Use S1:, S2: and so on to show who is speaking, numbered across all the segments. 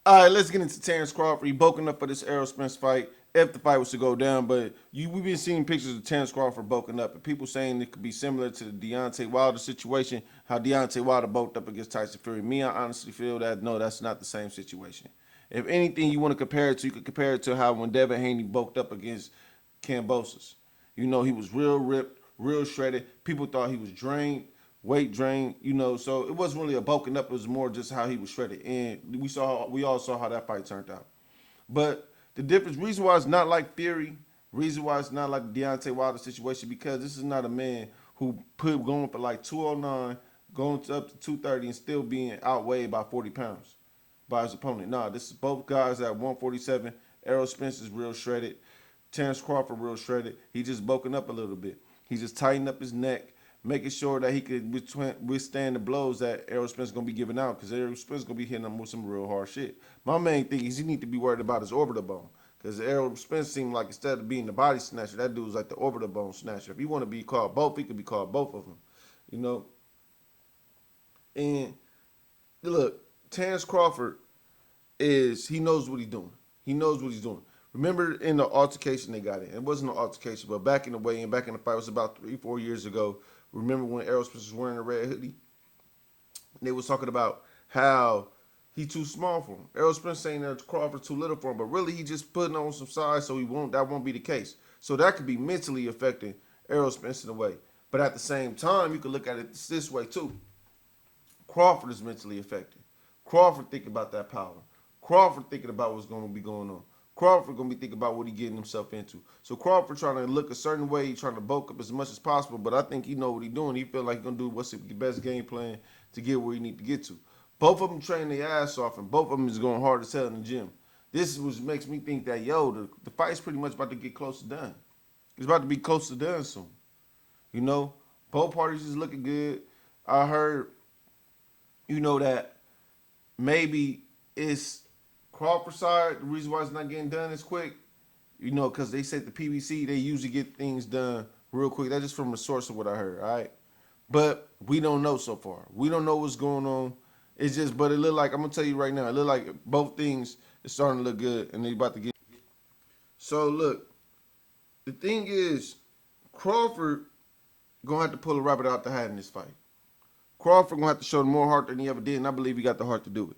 S1: All right, let's get into Terence Crawford. He bulking up for this Errol Spence fight. If the fight was to go down, but we've been seeing pictures of Terence Crawford bulking up, and people saying it could be similar to the Deontay Wilder situation. How Deontay Wilder bulked up against Tyson Fury. Me, I honestly feel that no, that's not the same situation. If anything, you want to compare it to, you could compare it to how when Devin Haney bulked up against Cambosos. You know, he was real ripped, real shredded. People thought he was drained, weight drained. You know, so it wasn't really a bulking up. It was more just how he was shredded, and we all saw how that fight turned out. But the difference, reason why it's not like Fury, reason why it's not like the Deontay Wilder situation, because this is not a man who put going for like 209, going up to 230, and still being outweighed by 40 pounds by his opponent. Nah, this is both guys at 147. Errol Spence is real shredded. Terence Crawford real shredded. He just bulking up a little bit. He just tightened up his neck, making sure that he could withstand the blows that Errol Spence is going to be giving out, because Errol Spence is going to be hitting him with some real hard shit. My main thing is he need to be worried about his orbital bone, because Errol Spence seemed like instead of being the body snatcher, that dude's like the orbital bone snatcher. If he want to be called both, he could be called both of them, you know. And look, Terence Crawford he knows what he's doing. He knows what he's doing. Remember in the altercation they got in? It wasn't an altercation, but back in the weigh-in, back in the fight, it was about 3-4 years ago. Remember when Errol Spence was wearing a red hoodie? They was talking about how he too small for him. Errol Spence saying that Crawford too little for him, but really he just putting on some size so that won't be the case. So that could be mentally affecting Errol Spence in a way. But at the same time, you could look at it this way too. Crawford is mentally affected. Crawford thinking about that power. Crawford thinking about what's going to be going on. Crawford going to be thinking about what he getting himself into. So Crawford trying to look a certain way, trying to bulk up as much as possible, but I think he know what he doing. He feel like he going to do what's the best game plan to get where he need to get to. Both of them train their ass off, and both of them is going hard as hell in the gym. This is what makes me think that, the fight's pretty much about to get close to done. It's about to be close to done soon. You know, both parties is looking good. I heard, that maybe it's Crawford side. The reason why it's not getting done as quick, because they said the PBC, they usually get things done real quick. That's just from the source of what I heard, all right? But we don't know so far. We don't know what's going on. It's just, but it look like, I'm going to tell you right now, it look like both things is starting to look good, and they about to get. So, look, the thing is, Crawford going to have to pull a rabbit out the hat in this fight. Crawford going to have to show more heart than he ever did, and I believe he got the heart to do it.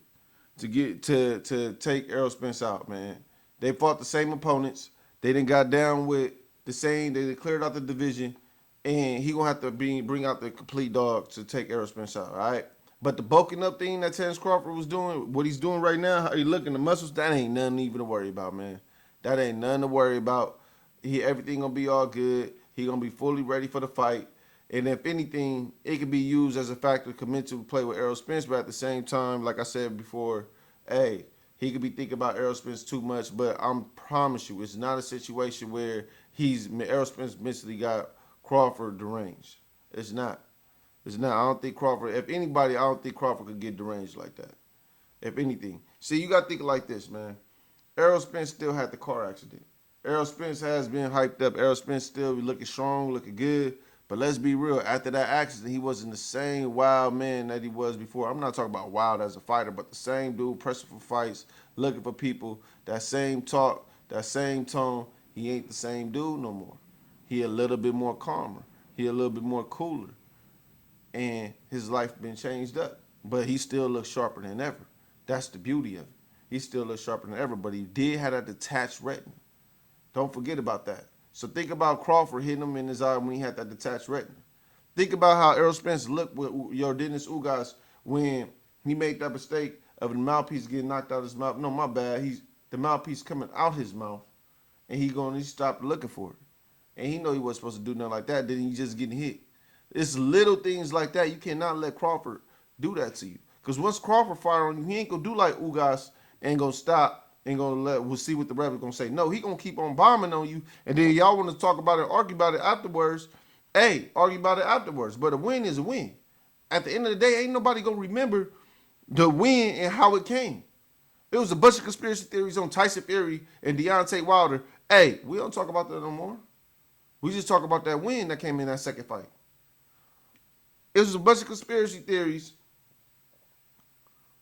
S1: To take Errol Spence out, man. They fought the same opponents. They done got down with the same. They cleared out the division, and he gonna have to bring out the complete dog to take Errol Spence out. All right. But the bulking up thing that Terence Crawford was doing, what he's doing right now, how he looking, the muscles, that ain't nothing even to worry about, man. That ain't nothing to worry about. Everything gonna be all good. He gonna be fully ready for the fight. And if anything, it could be used as a factor to mentally play with Errol Spence, but at the same time, like I said before, hey, he could be thinking about Errol Spence too much, but I promise you, it's not a situation where Errol Spence mentally got Crawford deranged. It's not. It's not. I don't think Crawford, if anybody, I don't think Crawford could get deranged like that. If anything. See, you got to think like this, man. Errol Spence still had the car accident. Errol Spence has been hyped up. Errol Spence still be looking strong, looking good. But let's be real. After that accident, he wasn't the same wild man that he was before. I'm not talking about wild as a fighter, but the same dude pressing for fights, looking for people, that same talk, that same tone. He ain't the same dude no more. He a little bit more calmer. He a little bit more cooler. And his life been changed up. But he still looks sharper than ever. That's the beauty of it. He still looks sharper than ever, but he did have that detached retina. Don't forget about that. So think about Crawford hitting him in his eye when he had that detached retina. Think about how Errol Spence looked with Dennis Ugas when he made that mistake of the mouthpiece getting knocked out of his mouth. No, my bad. The mouthpiece coming out his mouth, and he stopped looking for it. And he know he wasn't supposed to do nothing like that. Then he just getting hit. It's little things like that. You cannot let Crawford do that to you. Because once Crawford fire on you, he ain't going to do like Ugas and going to stop and we'll see what the ref is going to say. No, he going to keep on bombing on you. And then y'all want to talk about it, argue about it afterwards. Hey, argue about it afterwards. But a win is a win. At the end of the day, ain't nobody going to remember the win and how it came. It was a bunch of conspiracy theories on Tyson Fury and Deontay Wilder. Hey, we don't talk about that no more. We just talk about that win that came in that second fight. It was a bunch of conspiracy theories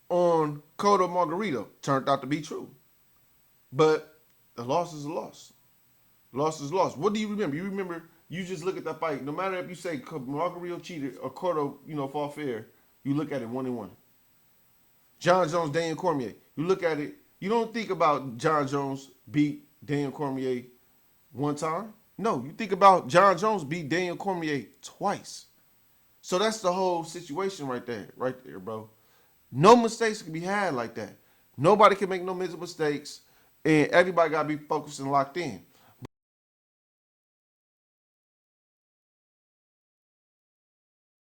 S1: on Cotto Margarito. Turned out to be true. But a loss is a loss. Loss is loss. What do you remember? You remember, you just look at that fight. No matter if you say Margarito cheated or Cotto, fought fair, you look at it 1-1. John Jones, Daniel Cormier. You look at it, you don't think about John Jones beat Daniel Cormier one time. No, you think about John Jones beat Daniel Cormier twice. So that's the whole situation right there, bro. No mistakes can be had like that. Nobody can make no mistakes, and everybody gotta be focused and locked in.